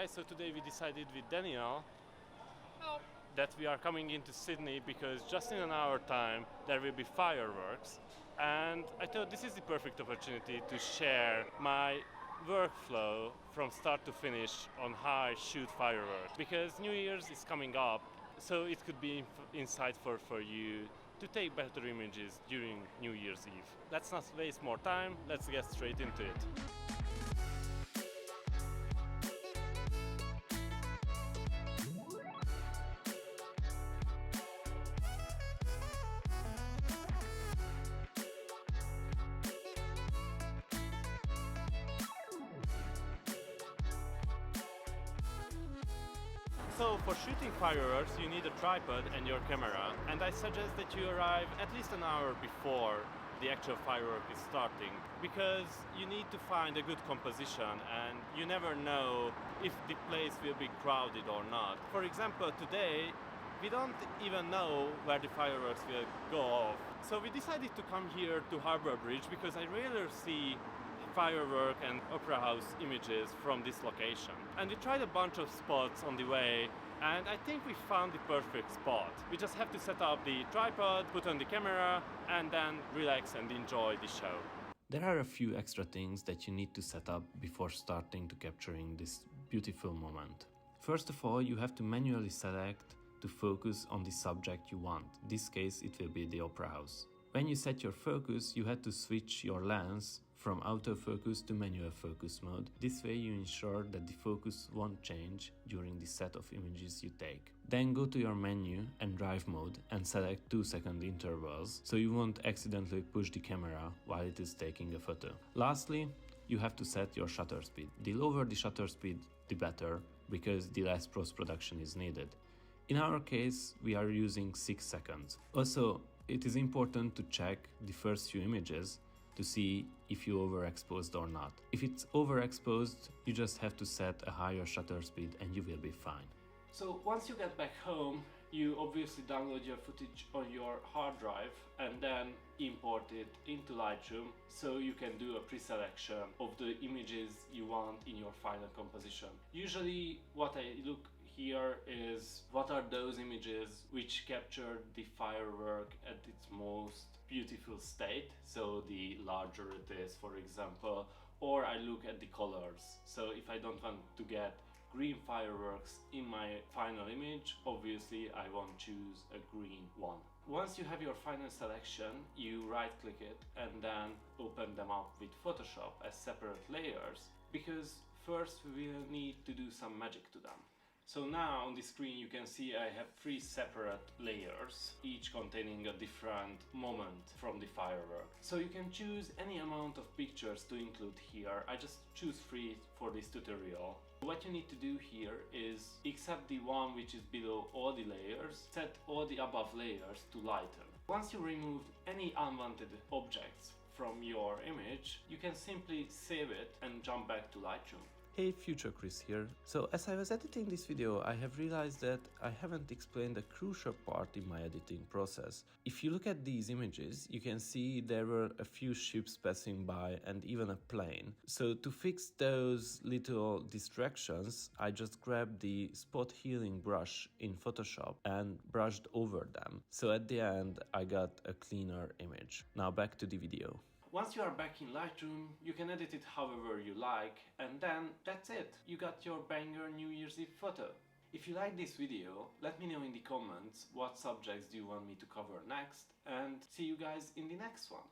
guys, so today we decided with Daniel that we are coming into Sydney because just in an hour time there will be fireworks, and I thought this is the perfect opportunity to share my workflow from start to finish on how I shoot fireworks, because New Year's is coming up, so it could be insightful for you to take better images during New Year's Eve. Let's not waste more time, let's get straight into it. So for shooting fireworks you need a tripod and your camera, and I suggest that you arrive at least an hour before the actual firework is starting, because you need to find a good composition and you never know if the place will be crowded or not. For example, today we don't even know where the fireworks will go off. So we decided to come here to Harbour Bridge because I rarely see firework and opera house images from this location. And we tried a bunch of spots on the way, and I think we found the perfect spot. We just have to set up the tripod, put on the camera, and then relax and enjoy the show. There are a few extra things that you need to set up before starting to capturing this beautiful moment. First of all, you have to manually select to focus on the subject you want. In this case, it will be the opera house. When you set your focus, you have to switch your lens from autofocus to manual focus mode. This way you ensure that the focus won't change during the set of images you take. Then go to your menu and drive mode and select 2-second intervals so you won't accidentally push the camera while it is taking a photo. Lastly, you have to set your shutter speed. The lower the shutter speed, the better, because the less post-production is needed. In our case, we are using 6 seconds. Also, it is important to check the first few images to see if you overexposed or not. If it's overexposed, you just have to set a higher shutter speed and you will be fine. So once you get back home, you obviously download your footage on your hard drive and then import it into Lightroom so you can do a pre-selection of the images you want in your final composition. Usually what I look here is what are those images which capture the firework at its most beautiful state, so the larger it is, for example, or I look at the colors. So if I don't want to get green fireworks in my final image, obviously I won't choose a green one. Once you have your final selection, you right click it and then open them up with Photoshop as separate layers, because first we will need to do some magic to them. So now on the screen you can see I have 3 separate layers, each containing a different moment from the firework. So you can choose any amount of pictures to include here. I just choose 3 for this tutorial. What you need to do here is, except the one which is below all the layers, set all the above layers to lighten. Once you removed any unwanted objects from your image, you can simply save it and jump back to Lightroom. Hey, Future Chris here. So as I was editing this video, I have realized that I haven't explained a crucial part in my editing process. If you look at these images, you can see there were a few ships passing by and even a plane. So to fix those little distractions, I just grabbed the spot healing brush in Photoshop and brushed over them. So at the end, I got a cleaner image. Now back to the video. Once you are back in Lightroom, you can edit it however you like, and then that's it. You got your banger New Year's Eve photo. If you like this video, let me know in the comments what subjects do you want me to cover next, and see you guys in the next one.